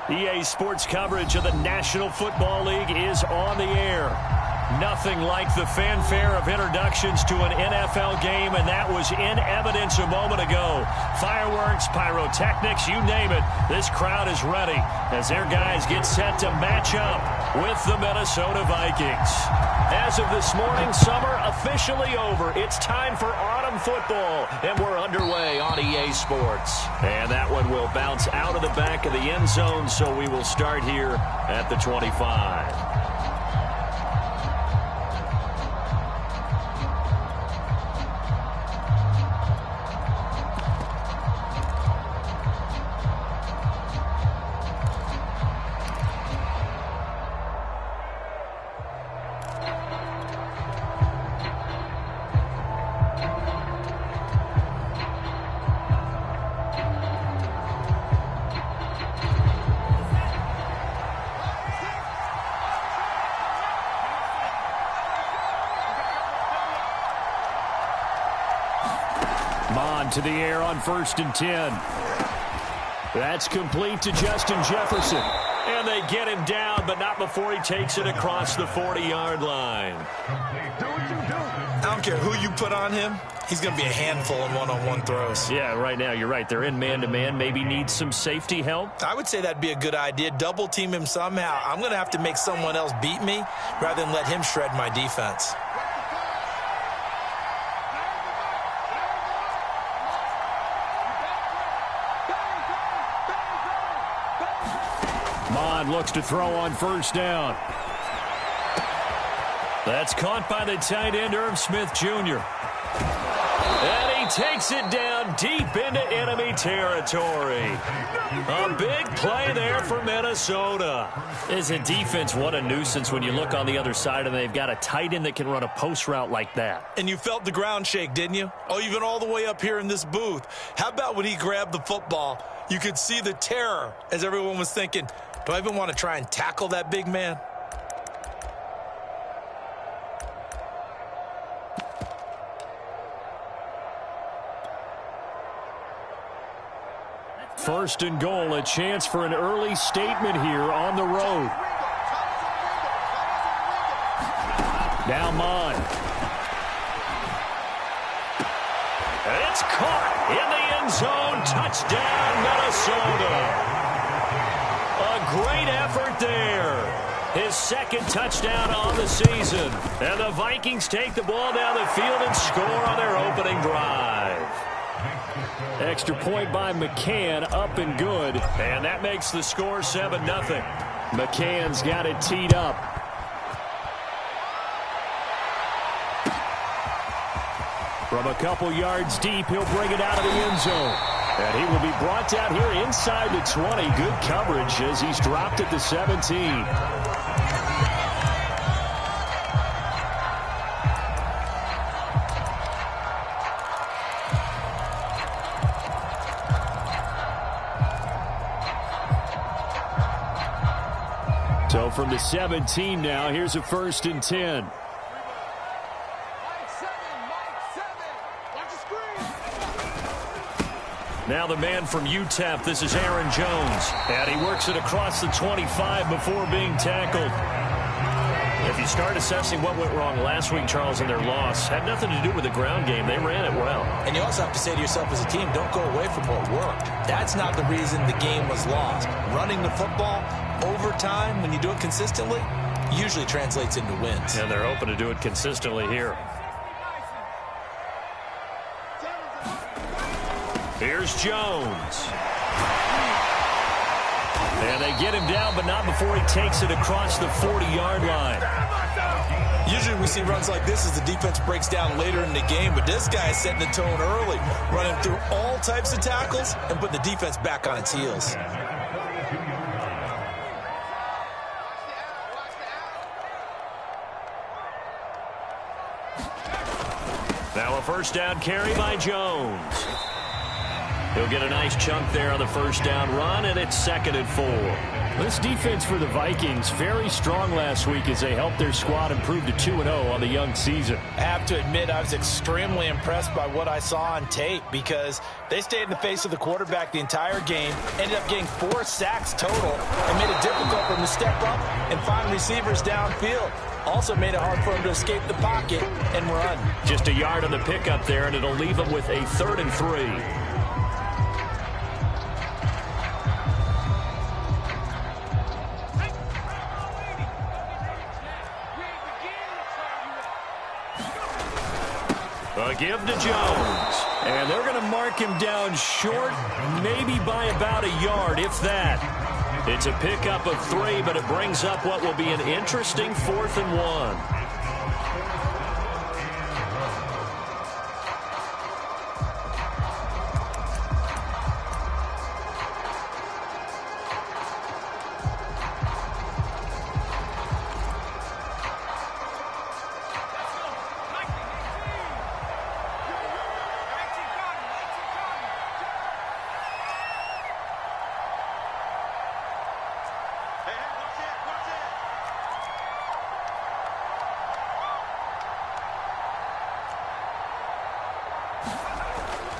EA Sports coverage of the National Football League is on the air. Nothing like the fanfare of introductions to an NFL game, and that was in evidence a moment ago. Fireworks, pyrotechnics, you name it. This crowd is ready as their guys get set to match up with the Minnesota Vikings. As of this morning, summer officially over. It's time for autumn football, and we're underway on EA Sports. And that one will bounce out of the back of the end zone, so we will start here at the 25. To the air on 1st and 10. That's complete to Justin Jefferson. And they get him down, but not before he takes it across the 40-yard line. I don't care who you put on him. He's going to be a handful in one-on-one throws. Yeah, right now, you're right. They're in man-to-man. Maybe needs some safety help. I would say that'd be a good idea. Double team him somehow. I'm going to have to make someone else beat me rather than let him shred my defense. Looks to throw on 1st down. That's caught by the tight end, Irv Smith Jr. And he takes it down deep into enemy territory. A big play there for Minnesota. As a defense, what a nuisance when you look on the other side and they've got a tight end that can run a post route like that. And you felt the ground shake, didn't you? Oh, even all the way up here in this booth. How about when he grabbed the football? You could see the terror as everyone was thinking, do I even want to try and tackle that big man? First and goal, a chance for an early statement here on the road. Now Mon. And it's caught in the end zone. Touchdown, Minnesota. A great effort there. His second touchdown on the season. And the Vikings take the ball down the field and score on their opening drive. Extra point by McCann, up and good. And that makes the score 7-0. McCann's got it teed up. From a couple yards deep, he'll bring it out of the end zone. And he will be brought down here inside the 20. Good coverage as he's dropped at the 17. So from the 17 now, here's a 1st and 10. Now the man from UTEP, this is Aaron Jones. And he works it across the 25 before being tackled. If you start assessing what went wrong last week, Charles, in their loss, had nothing to do with the ground game. They ran it well. And you also have to say to yourself as a team, don't go away from what worked. That's not the reason the game was lost. Running the football over time, when you do it consistently, usually translates into wins. And they're open to do it consistently here. Here's Jones. And they get him down, but not before he takes it across the 40-yard line. Usually we see runs like this as the defense breaks down later in the game, but this guy is setting the tone early, running through all types of tackles and putting the defense back on its heels. Now a 1st down carry by Jones. He'll get a nice chunk there on the first down run, and it's 2nd and 4. This defense for the Vikings, very strong last week as they helped their squad improve to 2-0 on the young season. I have to admit, I was extremely impressed by what I saw on tape because they stayed in the face of the quarterback the entire game, ended up getting 4 sacks total, and made it difficult for him to step up and find receivers downfield. Also made it hard for him to escape the pocket and run. Just a yard on the pickup there, and it'll leave him with a 3rd and 3. A give to Jones. And they're going to mark him down short, maybe by about a yard, if that. It's a pickup of 3, but it brings up what will be an interesting 4th and 1.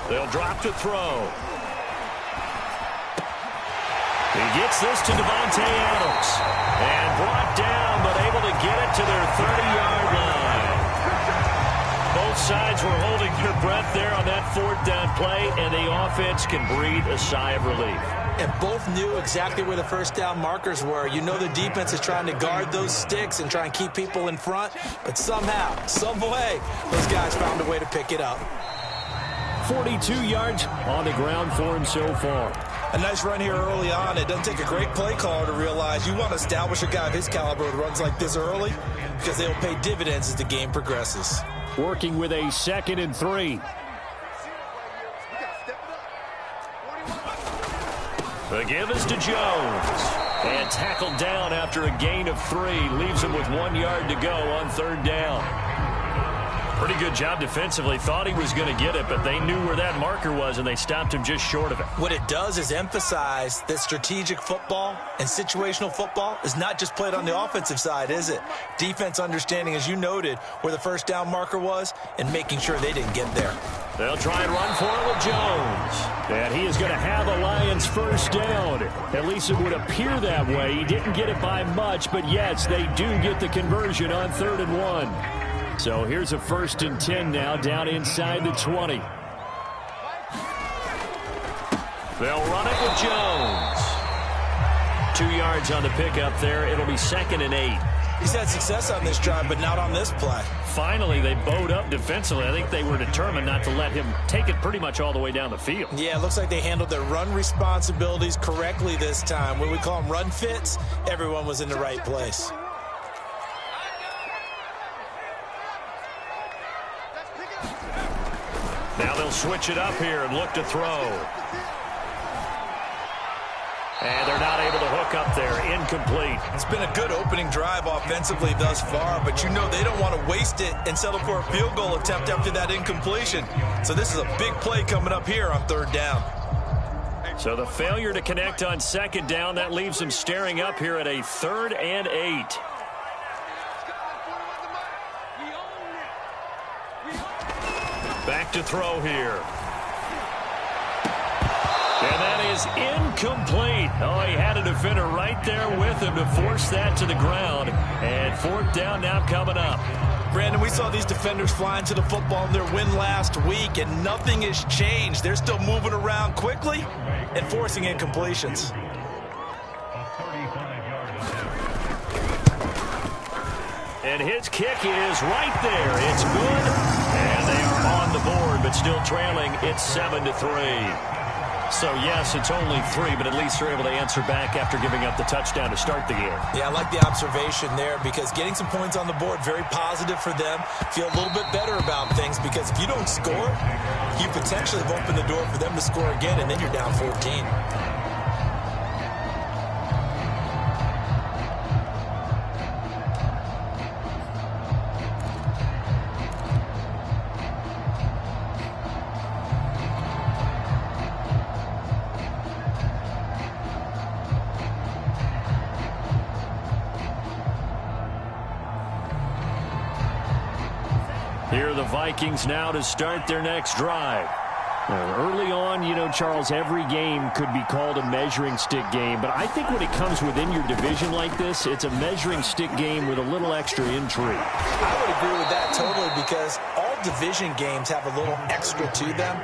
They'll drop to throw. He gets this to Devontae Adams. And brought down, but able to get it to their 30-yard line. Both sides were holding their breath there on that 4th down play, and the offense can breathe a sigh of relief. And both knew exactly where the first down markers were. You know the defense is trying to guard those sticks and try and keep people in front, but somehow, some way, those guys found a way to pick it up. 42 yards on the ground for him so far. A nice run here early on. It doesn't take a great play caller to realize you want to establish a guy of his caliber who runs like this early because they'll pay dividends as the game progresses. Working with a 2nd and 3. The give is to Jones. And tackled down after a gain of 3. Leaves him with 1 yard to go on 3rd down. Pretty good job defensively. Thought he was going to get it, but they knew where that marker was, and they stopped him just short of it. What it does is emphasize that strategic football and situational football is not just played on the offensive side, is it? Defense understanding, as you noted, where the first down marker was and making sure they didn't get there. They'll try and run for it with Jones. And he is going to have a Lions first down. At least it would appear that way. He didn't get it by much, but yes, they do get the conversion on 3rd and 1. So here's a 1st and 10 now, down inside the 20. They'll run it with Jones. 2 yards on the pickup there. It'll be 2nd and 8. He's had success on this drive, but not on this play. Finally, they bowed up defensively. I think they were determined not to let him take it pretty much all the way down the field. Yeah, it looks like they handled their run responsibilities correctly this time. When we call them run fits, everyone was in the right place. Now they'll switch it up here and look to throw. And they're not able to hook up there. Incomplete. It's been a good opening drive offensively thus far, but you know they don't want to waste it and settle for a field goal attempt after that incompletion. So this is a big play coming up here on 3rd down. So the failure to connect on 2nd down, that leaves them staring up here at a 3rd and 8. Back to throw here. And that is incomplete. Oh, he had a defender right there with him to force that to the ground. And 4th down now coming up. Brandon, we saw these defenders flying to the football in their win last week, and nothing has changed. They're still moving around quickly and forcing incompletions. And his kick is right there. It's good. And they are on the board, but still trailing. It's 7-3. So, yes, it's only 3, but at least they're able to answer back after giving up the touchdown to start the game. Yeah, I like the observation there because getting some points on the board, very positive for them. Feel a little bit better about things because if you don't score, you potentially have opened the door for them to score again, and then you're down 14. the Vikings now to start their next drive. Early on, you know, Charles, every game could be called a measuring stick game. But I think when it comes within your division like this, it's a measuring stick game with a little extra intrigue. I would agree with that totally, because all division games have a little extra to them.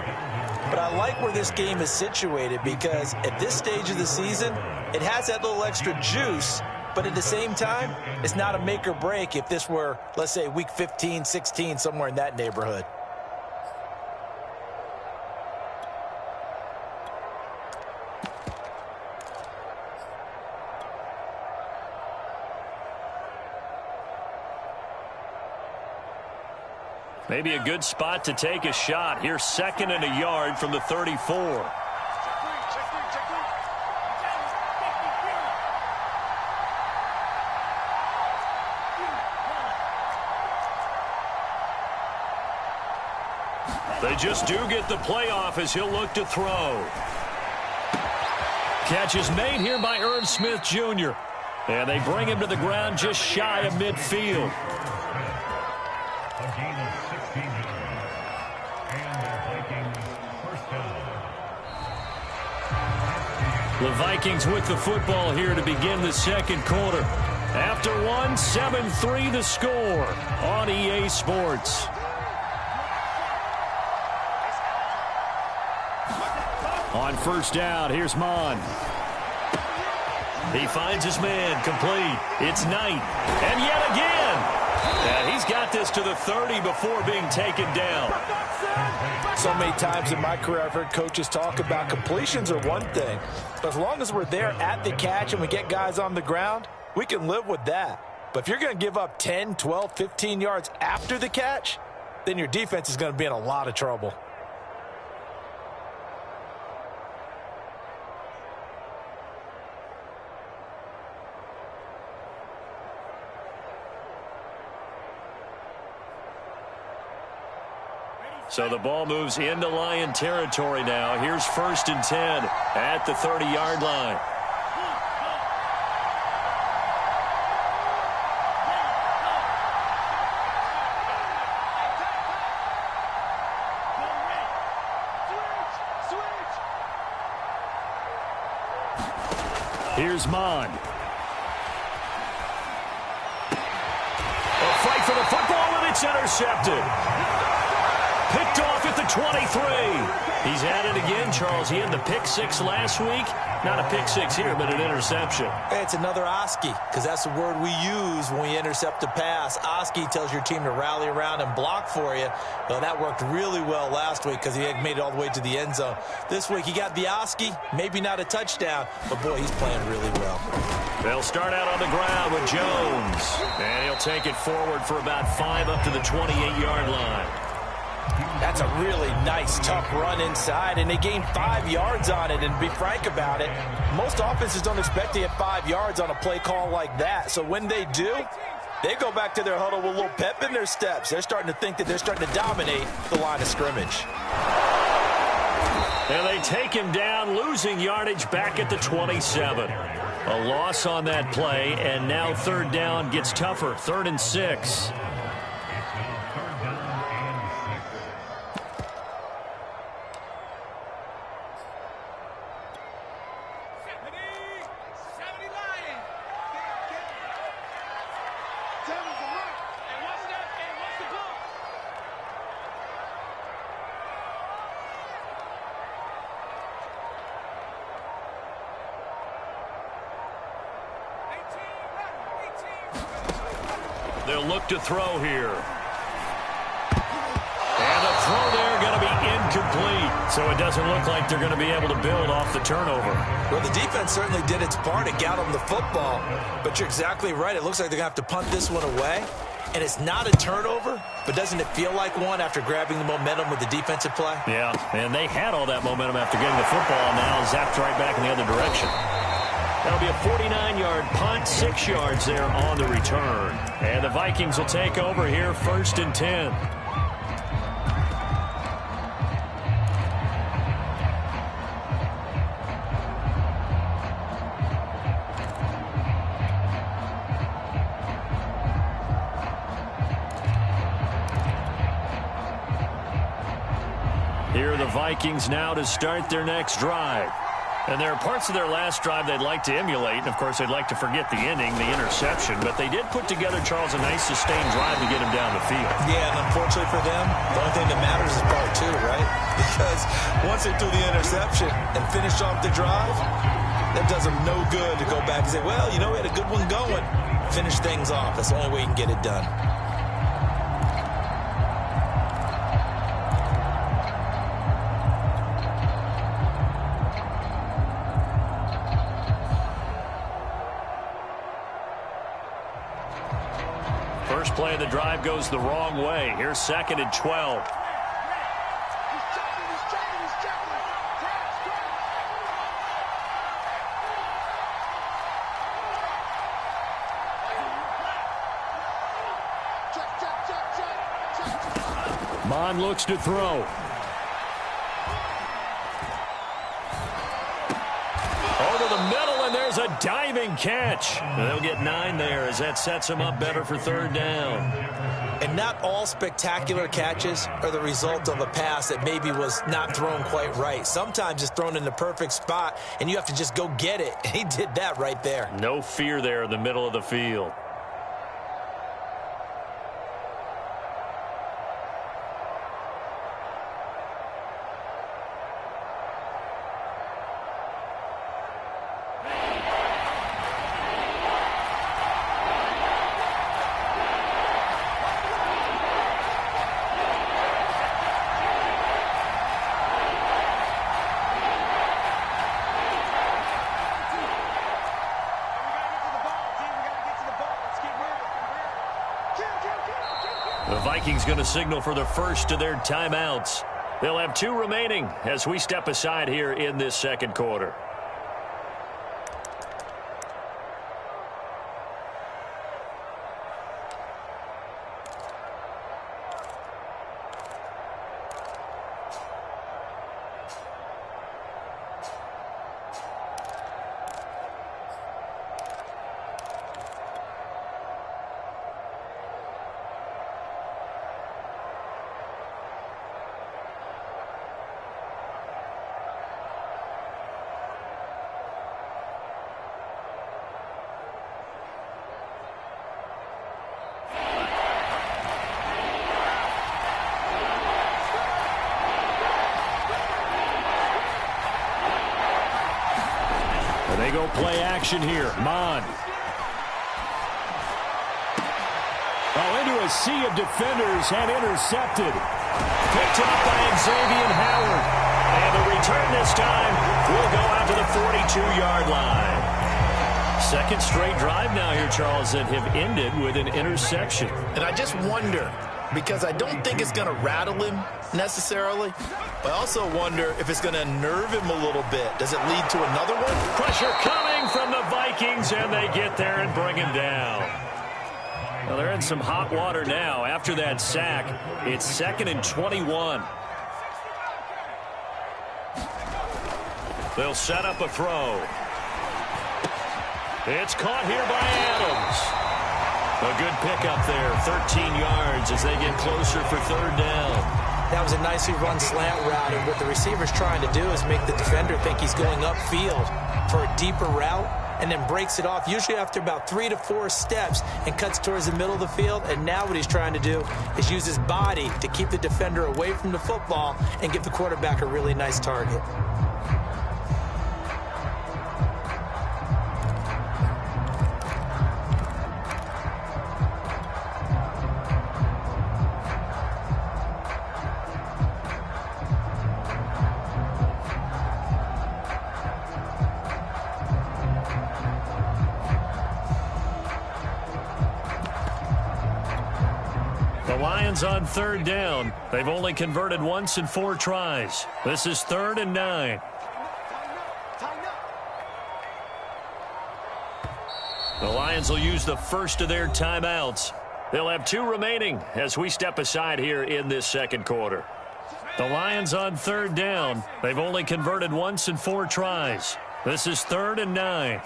But I like where this game is situated, because at this stage of the season, it has that little extra juice. But at the same time, it's not a make or break if this were, let's say, week 15, 16, somewhere in that neighborhood. Maybe a good spot to take a shot. Here's 2nd and a yard from the 34. They just do get the playoff as he'll look to throw. Catch is made here by Irv Smith Jr. And they bring him to the ground just shy of midfield. The Vikings with the football here to begin the second quarter. After one, 7-3 the score on EA Sports. On first down, here's Mon. He finds his man, complete. It's Knight. And yet again. And he's got this to the 30 before being taken down. So many times in my career I've heard coaches talk about completions are one thing. But as long as we're there at the catch and we get guys on the ground, we can live with that. But if you're going to give up 10, 12, 15 yards after the catch, then your defense is going to be in a lot of trouble. So the ball moves into Lion territory now. Here's 1st and 10 at the 30-yard line. Here's Mon. A fight for the football, and it's intercepted. Picked off at the 23. He's at it again, Charles. He had the pick 6 last week. Not a pick 6 here, but an interception. It's another Oski, because that's the word we use when we intercept a pass. Oski tells your team to rally around and block for you. Well, that worked really well last week because he had made it all the way to the end zone. This week he got the Oski, maybe not a touchdown, but boy, he's playing really well. They'll start out on the ground with Jones. And he'll take it forward for about 5 up to the 28-yard line. That's a really nice, tough run inside, and they gained 5 yards on it. And to be frank about it, most offenses don't expect to get 5 yards on a play call like that. So when they do, they go back to their huddle with a little pep in their steps. They're starting to think that they're starting to dominate the line of scrimmage. And they take him down, losing yardage back at the 27. A loss on that play, and now 3rd down gets tougher. 3rd and 6. They'll look to throw here. And the throw there going to be incomplete. So it doesn't look like they're going to be able to build off the turnover. Well, the defense certainly did its part to get them the football. But you're exactly right. It looks like they're going to have to punt this one away. And it's not a turnover, but doesn't it feel like one after grabbing the momentum with the defensive play? Yeah, and they had all that momentum after getting the football, and now zapped right back in the other direction. That'll be a 49-yard punt, 6 yards there on the return. And the Vikings will take over here, 1st and 10. Vikings now to start their next drive. And there are parts of their last drive they'd like to emulate. And, of course, they'd like to forget the inning, the interception. But they did put together, Charles, a nice sustained drive to get him down the field. Yeah, and unfortunately for them, the only thing that matters is part two, right? Because once they threw the interception and finished off the drive, that does them no good to go back and say, well, you know, we had a good one going. Finish things off. That's the only way you can get it done. First play of the drive goes the wrong way. Here's 2nd and 12. Mon looks to throw. Over the middle, and there's a diving catch. They'll get 9 there as that sets them up better for 3rd down. And not all spectacular catches are the result of a pass that maybe was not thrown quite right. Sometimes it's thrown in the perfect spot, and you have to just go get it. And he did that right there. No fear there in the middle of the field. The Vikings going to signal for the first of their timeouts. They'll have 2 remaining as we step aside here in this 2nd quarter. They go play action here. Mon. Oh, into a sea of defenders and intercepted. Picked up by Xavier Howard. And the return this time will go out to the 42-yard line. 2nd straight drive now here, Charles, that have ended with an interception. And I just wonder, because I don't think it's going to rattle him necessarily, but I also wonder if it's going to nerve him a little bit. Does it lead to another one? Pressure coming from the Vikings, and they get there and bring him down. Well, they're in some hot water now. After that sack, it's 2nd and 21. They'll set up a throw. It's caught here by Adams. A good pickup there, 13 yards as they get closer for 3rd down. That was a nicely run slant route, and what the receiver's trying to do is make the defender think he's going upfield for a deeper route, and then breaks it off, usually after about 3 to 4 steps, and cuts towards the middle of the field. And now what he's trying to do is use his body to keep the defender away from the football and give the quarterback a really nice target. The Lions on 3rd down. They've only converted once in 4 tries. This is 3rd and 9. The Lions will use the first of their timeouts. They'll have 2 remaining as we step aside here in this 2nd quarter. The Lions on 3rd down. They've only converted once in 4 tries. This is 3rd and 9.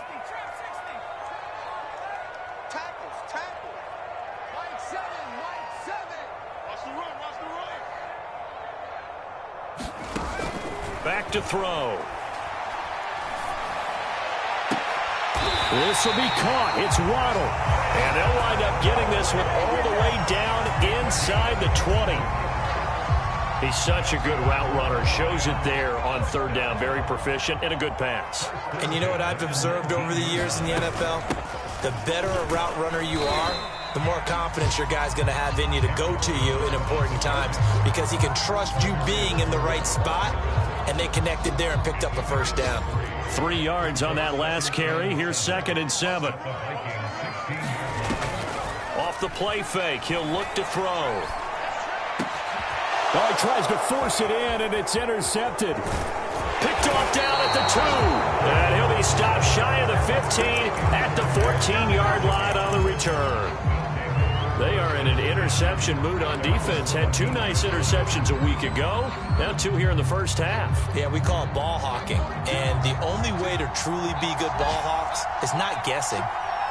back to throw. This will be caught. It's Waddle. And they'll wind up getting this one all the way down inside the 20. He's such a good route runner. Shows it there on third down. Very proficient and a good pass. And you know what I've observed over the years in the NFL? The better a route runner you are, the more confidence your guy's going to have in you to go to you in important times because he can trust you being in the right spot, and they connected there and picked up a first down. 3 yards on that last carry. Here's 2nd and 7. Off the play fake, he'll look to throw. Oh, he tries to force it in, and it's intercepted. Picked off down at the 2. And he'll be stopped shy of the 15 at the 14-yard line on the return. They are in an interception mood on defense. Had 2 nice interceptions a week ago. Now 2 here in the first half. Yeah, we call it ball hawking. And the only way to truly be good ball hawks is not guessing.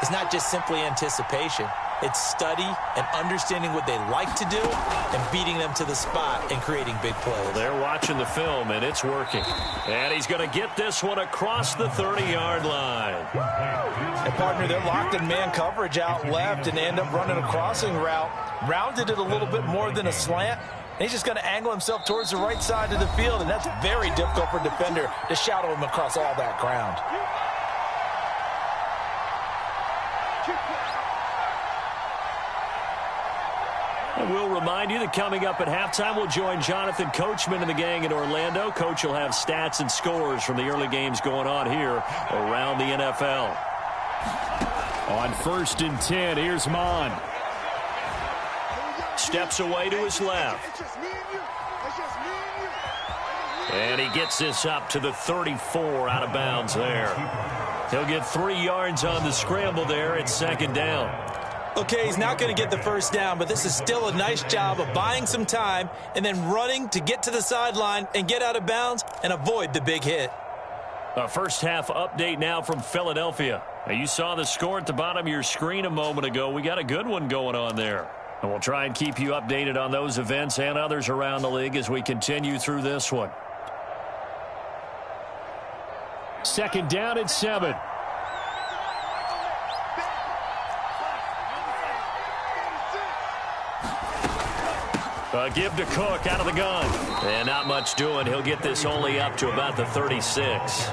It's not just simply anticipation. It's study and understanding what they like to do and beating them to the spot and creating big plays. They're watching the film, and it's working. And he's going to get this one across the 30-yard line. And, partner, they're locked in man coverage out left, and they end up running a crossing route. Rounded it a little bit more than a slant. And he's just going to angle himself towards the right side of the field, and that's very difficult for a defender to shadow him across all that ground. And we'll remind you that coming up at halftime, we'll join Jonathan Coachman and the gang in Orlando. Coach will have stats and scores from the early games going on here around the NFL. On 1st and 10, here's Mon. Steps away to his left. And he gets this up to the 34 out of bounds there. He'll get 3 yards on the scramble there at 2nd down. Okay, he's not going to get the first down, but this is still a nice job of buying some time and then running to get to the sideline and get out of bounds and avoid the big hit. A first half update now from Philadelphia. Now, you saw the score at the bottom of your screen a moment ago. We got a good one going on there. And we'll try and keep you updated on those events and others around the league as we continue through this one. 2nd down and 7. Give to Cook out of the gun. And not much doing. He'll get this only up to about the 36.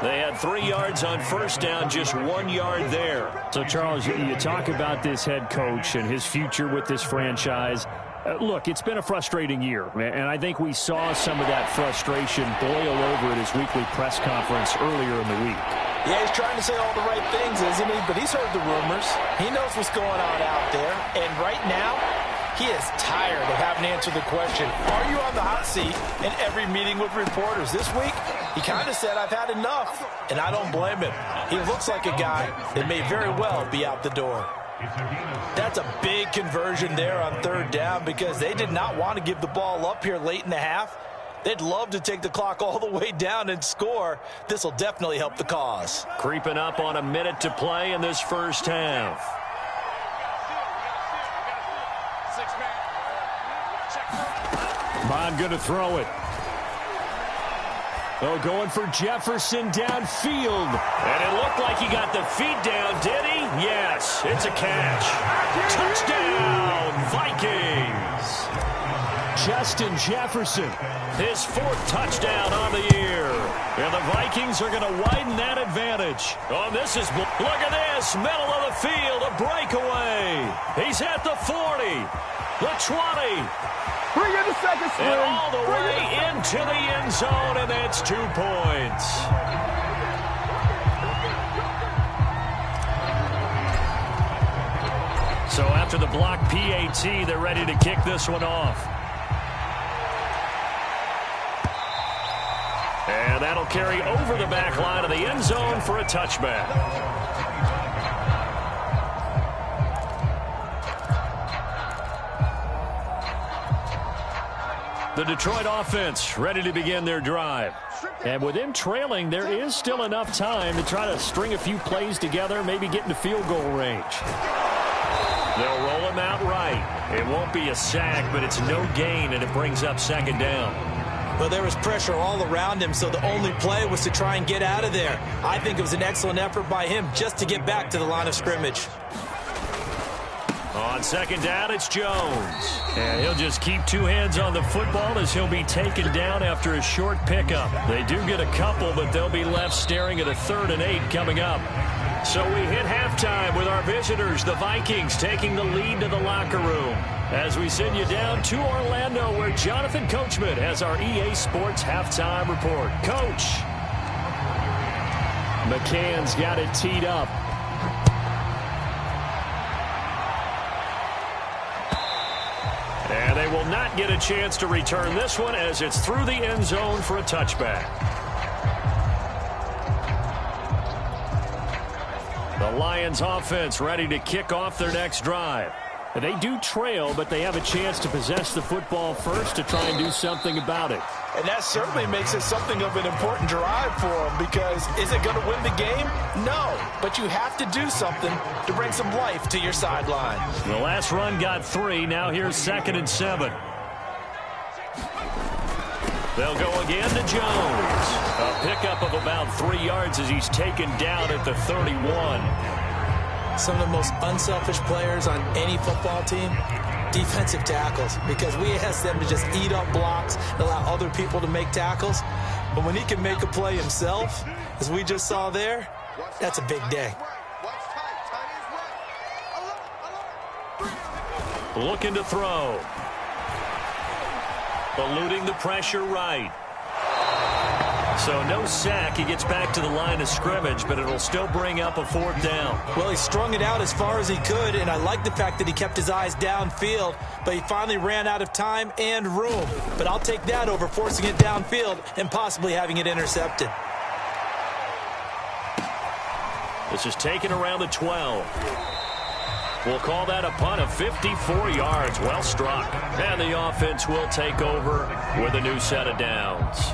They had 3 yards on first down, just 1 yard there. So, Charles, you talk about this head coach and his future with this franchise. Look, it's been a frustrating year, and I think we saw some of that frustration boil over at his weekly press conference earlier in the week. Yeah, he's trying to say all the right things, isn't he? But he's heard the rumors. He knows what's going on out there. And right now, he is tired of having to answer the question, are you on the hot seat in every meeting with reporters? This week, he kind of said, I've had enough. And I don't blame him. He looks like a guy that may very well be out the door. That's a big conversion there on 3rd down because they did not want to give the ball up here late in the half. They'd love to take the clock all the way down and score. This will definitely help the cause. Creeping up on a minute to play in this first half. Mon going to throw it. Oh, going for Jefferson downfield. And it looked like he got the feet down, did he? Yes, it's a catch. Touchdown, Vikings. Justin Jefferson. His 4th touchdown on the year. And the Vikings are going to widen that advantage. Oh, this is, look at this, middle of the field, a breakaway. He's at the 40, the 20. Bring in the second swing. And all the way into the end zone, and that's 2 points. So after the block PAT, they're ready to kick this one off. And that'll carry over the back line of the end zone for a touchback. The Detroit offense ready to begin their drive. And with them trailing, there is still enough time to try to string a few plays together, maybe get into field goal range. They'll roll him out right. It won't be a sack, but it's no gain, and it brings up 2nd down. Well, there was pressure all around him, so the only play was to try and get out of there. I think it was an excellent effort by him just to get back to the line of scrimmage. On second down, it's Jones. And he'll just keep two hands on the football as he'll be taken down after a short pickup. They do get a couple, but they'll be left staring at a 3rd and 8 coming up. So we hit halftime with our visitors, the Vikings, taking the lead to the locker room. As we send you down to Orlando, where Jonathan Coachman has our EA Sports halftime report. Coach. McCann's got it teed up. And they will not get a chance to return this one as it's through the end zone for a touchback. The Lions offense ready to kick off their next drive. They do trail, but they have a chance to possess the football first to try and do something about it. And that certainly makes it something of an important drive for them, because is it going to win the game? No, but you have to do something to bring some life to your sideline. The last run got 3. Now here's 2nd and 7. They'll go again to Jones. A pickup of about 3 yards as he's taken down at the 31. Some of the most unselfish players on any football team, defensive tackles, because we ask them to just eat up blocks and allow other people to make tackles. But when he can make a play himself, as we just saw there, that's a big day. Looking to throw. Eluding the pressure right. So no sack. He gets back to the line of scrimmage, but it'll still bring up a 4th down. Well, he strung it out as far as he could, and I like the fact that he kept his eyes downfield, but he finally ran out of time and room. But I'll take that over forcing it downfield and possibly having it intercepted. This is taken around the 12. We'll call that a punt of 54 yards. Well struck. And the offense will take over with a new set of downs.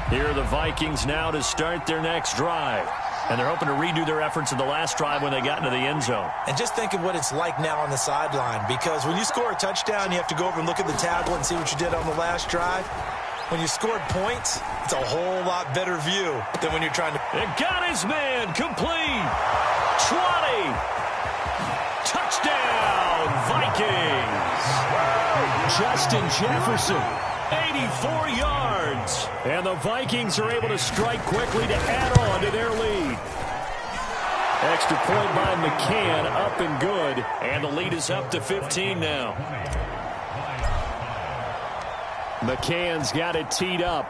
Here are the Vikings now to start their next drive. And they're hoping to redo their efforts in the last drive when they got into the end zone. And just think of what it's like now on the sideline, because when you score a touchdown, you have to go over and look at the tablet and see what you did on the last drive. When you scored points, it's a whole lot better view than when you're trying to... It got his man complete. 20. Touchdown, Vikings. Justin Jefferson. 84 yards. And the Vikings are able to strike quickly to add on to their lead. Extra point by McCann, up and good. And the lead is up to 15 now. McCann's got it teed up.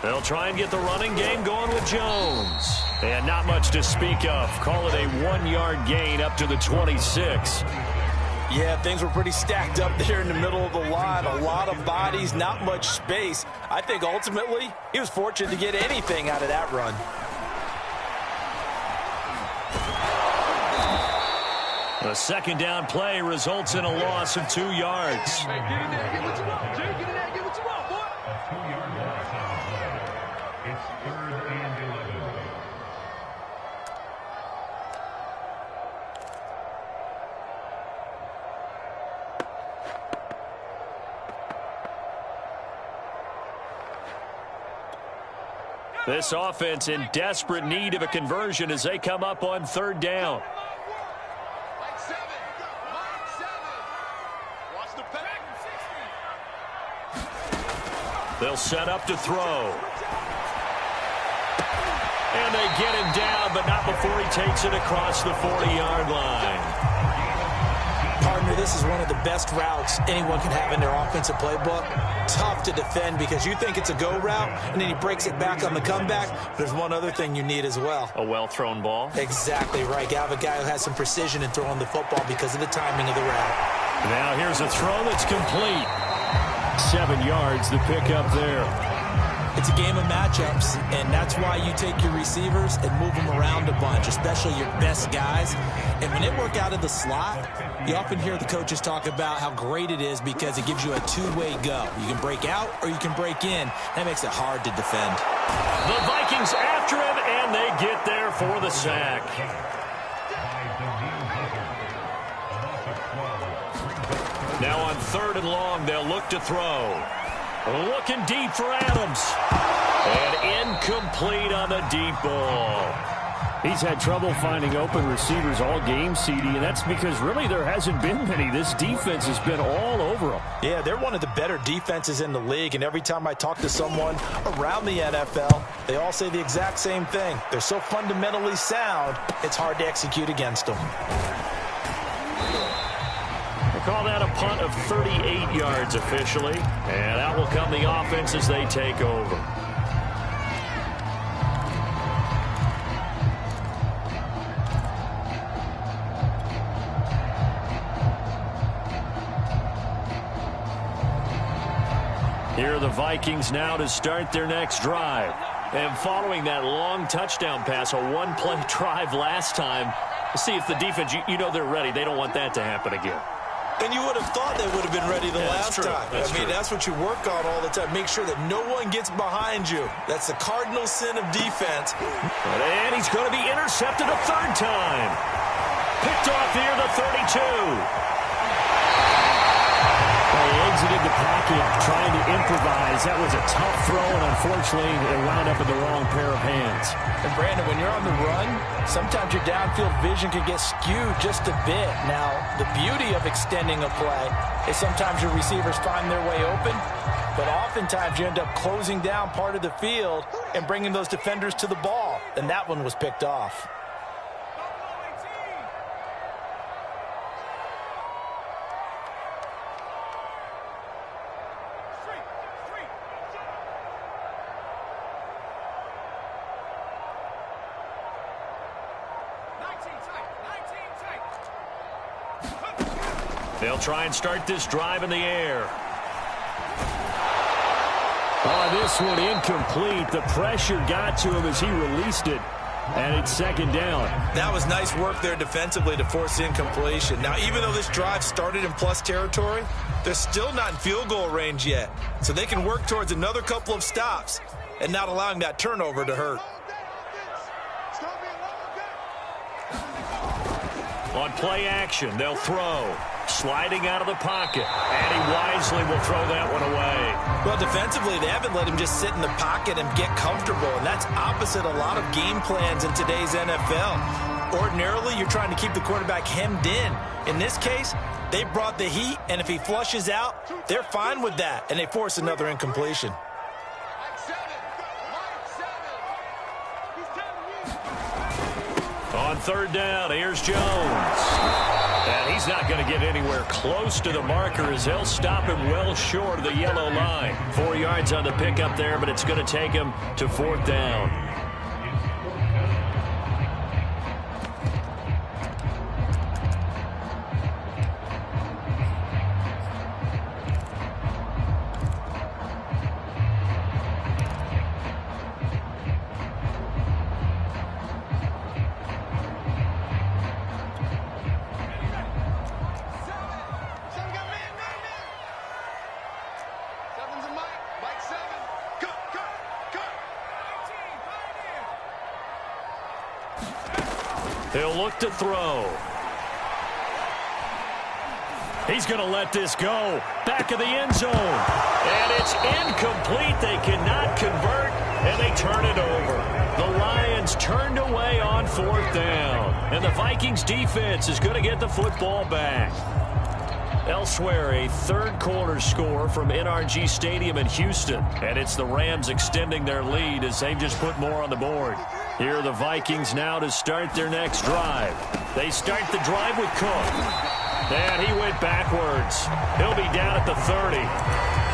They'll try and get the running game going with Jones. And not much to speak of. Call it a 1-yard gain up to the 26. Yeah, things were pretty stacked up there in the middle of the line. A lot of bodies, not much space. I think ultimately he was fortunate to get anything out of that run. The second down play results in a loss of 2 yards. Hey, get in there, get what you want, Jay. Get in there, get what you want, boy. It's 3rd and 11. This offense in desperate need of a conversion as they come up on 3rd down. They'll set up to throw. And they get him down, but not before he takes it across the 40-yard line. Partner, this is one of the best routes anyone can have in their offensive playbook. Tough to defend because you think it's a go route, and then he breaks it back on the comeback. There's one other thing you need as well. A well-thrown ball. Exactly right. You have a guy who has some precision in throwing the football because of the timing of the route. Now here's a throw that's complete. 7 yards, the pickup there. It's a game of matchups, and that's why you take your receivers and move them around a bunch, especially your best guys. And when they work out of the slot, you often hear the coaches talk about how great it is because it gives you a two-way go. You can break out or you can break in. That makes it hard to defend. The Vikings after him, and they get there for the sack. Now on 3rd and long, they'll look to throw. Looking deep for Adams. And incomplete on the deep ball. He's had trouble finding open receivers all game, CD, and that's because really there hasn't been many. This defense has been all over them. Yeah, they're one of the better defenses in the league, and every time I talk to someone around the NFL, they all say the exact same thing. They're so fundamentally sound, it's hard to execute against them. Call that a punt of 38 yards officially. And out will come the offense as they take over. Here are the Vikings now to start their next drive. And following that long touchdown pass, a one-play drive last time, see if the defense, you know they're ready. They don't want that to happen again. And you would have thought they would have been ready the last time. That's what you work on all the time. Make sure that no one gets behind you. That's the cardinal sin of defense. And he's going to be intercepted a 3rd time. Picked off near the 32. He exited the pocket trying to improvise. That was a tough throw, and unfortunately, it wound up in the wrong pair of hands. And, Brandon, when you're on the run, sometimes your downfield vision can get skewed just a bit. Now, the beauty of extending a play is sometimes your receivers find their way open, but oftentimes you end up closing down part of the field and bringing those defenders to the ball, and that one was picked off. They'll try and start this drive in the air. Oh, this one incomplete. The pressure got to him as he released it, and it's 2nd down. That was nice work there defensively to force incompletion. Now, even though this drive started in plus territory, they're still not in field goal range yet. So they can work towards another couple of stops and not allowing that turnover to hurt. On play action, they'll throw. Sliding out of the pocket. And he wisely will throw that one away. Well, defensively, they haven't let him just sit in the pocket and get comfortable. And that's opposite a lot of game plans in today's NFL. Ordinarily, you're trying to keep the quarterback hemmed in. In this case, they brought the heat, and if he flushes out, they're fine with that. And they force another incompletion. On 3rd down, here's Jones. And he's not going to get anywhere close to the marker as they'll stop him well short of the yellow line. 4 yards on the pickup there, but it's going to take him to 4th down. He'll look to throw. He's going to let this go. Back of the end zone. And it's incomplete. They cannot convert, and they turn it over. The Lions turned away on 4th down. And the Vikings defense is going to get the football back. Elsewhere, a 3rd quarter score from NRG Stadium in Houston. And it's the Rams extending their lead as they've just put more on the board. Here are the Vikings now to start their next drive. They start the drive with Cook. And he went backwards. He'll be down at the 30.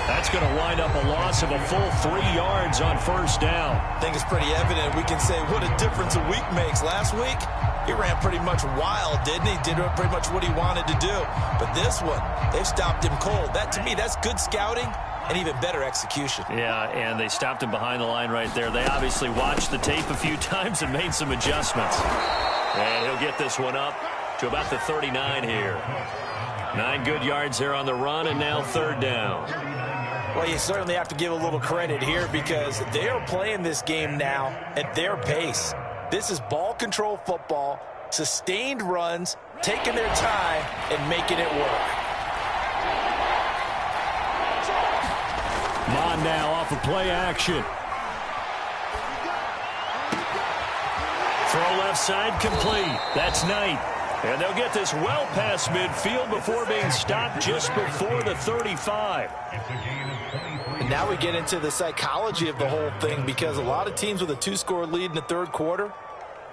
That's going to wind up a loss of a full 3 yards on first down. I think it's pretty evident. We can say what a difference a week makes. Last week, he ran pretty much wild, didn't he? Did pretty much what he wanted to do. But this one, they've stopped him cold. That, to me, that's good scouting and even better execution. Yeah, and they stopped him behind the line right there. They obviously watched the tape a few times and made some adjustments. And he'll get this one up to about the 39 here. 9 good yards there on the run, and now third down. Well, you certainly have to give a little credit here because they are playing this game now at their pace. This is ball control football, sustained runs, taking their time and making it work. Mon now off of play action. Throw left side complete. That's Knight. And they'll get this well past midfield before being stopped just before the 35. And now we get into the psychology of the whole thing because a lot of teams with a 2-score lead in the third quarter,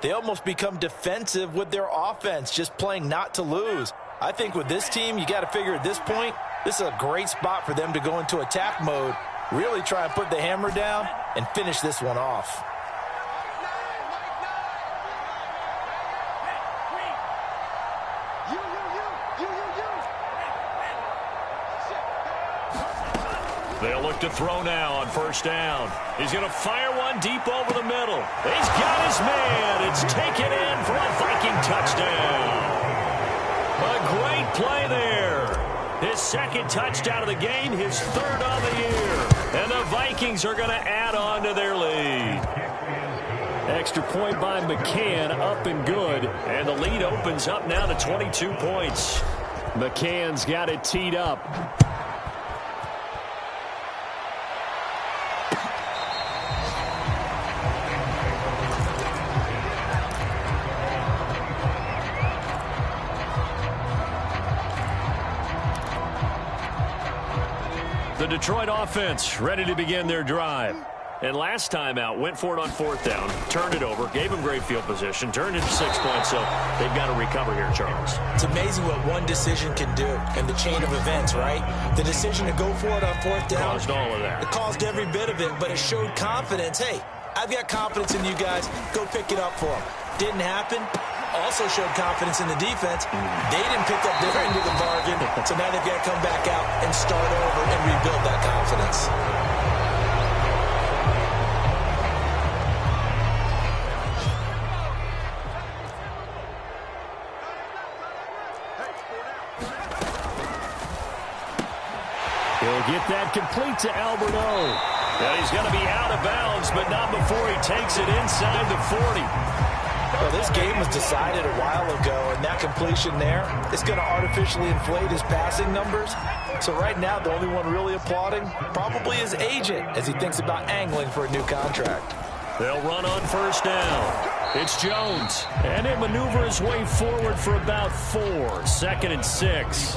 they almost become defensive with their offense, just playing not to lose. I think with this team, you got to figure at this point, this is a great spot for them to go into attack mode, really try and put the hammer down and finish this one off. They'll look to throw now on first down. He's going to fire one deep over the middle. He's got his man. It's taken in for a Viking touchdown. A great play there. His second touchdown of the game, his third on the year. And the Vikings are going to add on to their lead. Extra point by McCann, up and good. And the lead opens up now to 22 points. McCann's got it teed up. The Detroit offense ready to begin their drive. And last time out, went for it on fourth down, turned it over, gave them great field position, turned into 6 points, so they've got to recover here, Charles. It's amazing what one decision can do in the chain of events, right? The decision to go for it on fourth down. Caused all of that. It caused every bit of it, but it showed confidence. Hey, I've got confidence in you guys. Go pick it up for them. Didn't happen. Also showed confidence in the defense. They didn't pick up their end of the bargain, so now they've got to come back out and start over and rebuild that confidence. He'll get that complete to Alberto. And he's going to be out of bounds, but not before he takes it inside the 40. Well, this game was decided a while ago, and that completion there is going to artificially inflate his passing numbers. So right now, the only one really applauding probably his agent as he thinks about angling for a new contract. They'll run on first down. It's Jones. And he'll maneuver his way forward for about 4. 2nd and 6.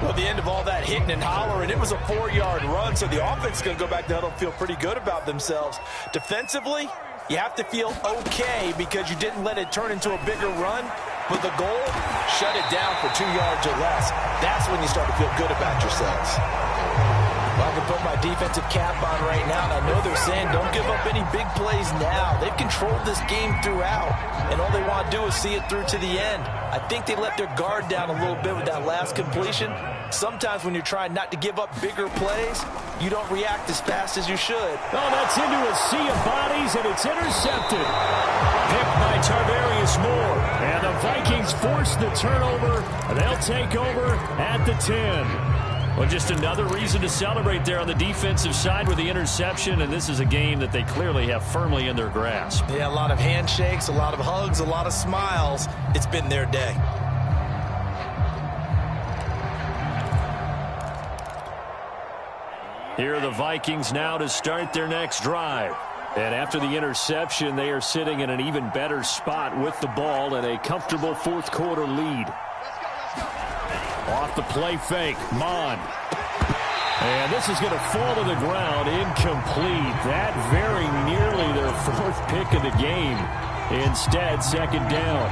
Well, the end of all that hitting and hollering, it was a 4-yard run, so the offense is going to go back to huddle and feel pretty good about themselves. Defensively, you have to feel okay because you didn't let it turn into a bigger run. But the goal, shut it down for 2 yards or less. That's when you start to feel good about yourselves. Well, I can put my defensive cap on right now, and I know they're saying don't give up any big plays now. They've controlled this game throughout, and all they want to do is see it through to the end. I think they let their guard down a little bit with that last completion. Sometimes when you're trying not to give up bigger plays, you don't react as fast as you should. Oh, that's into a sea of bodies, and it's intercepted. Picked by Tarvarius Moore. And the Vikings force the turnover. They'll take over at the 10. Well, just another reason to celebrate there on the defensive side with the interception, and this is a game that they clearly have firmly in their grasp. Yeah, a lot of handshakes, a lot of hugs, a lot of smiles. It's been their day. Here are the Vikings now to start their next drive. And after the interception, they are sitting in an even better spot with the ball and a comfortable fourth quarter lead. Off the play fake, Mon. And this is going to fall to the ground, incomplete. That very nearly their 4th pick of the game. Instead, 2nd down.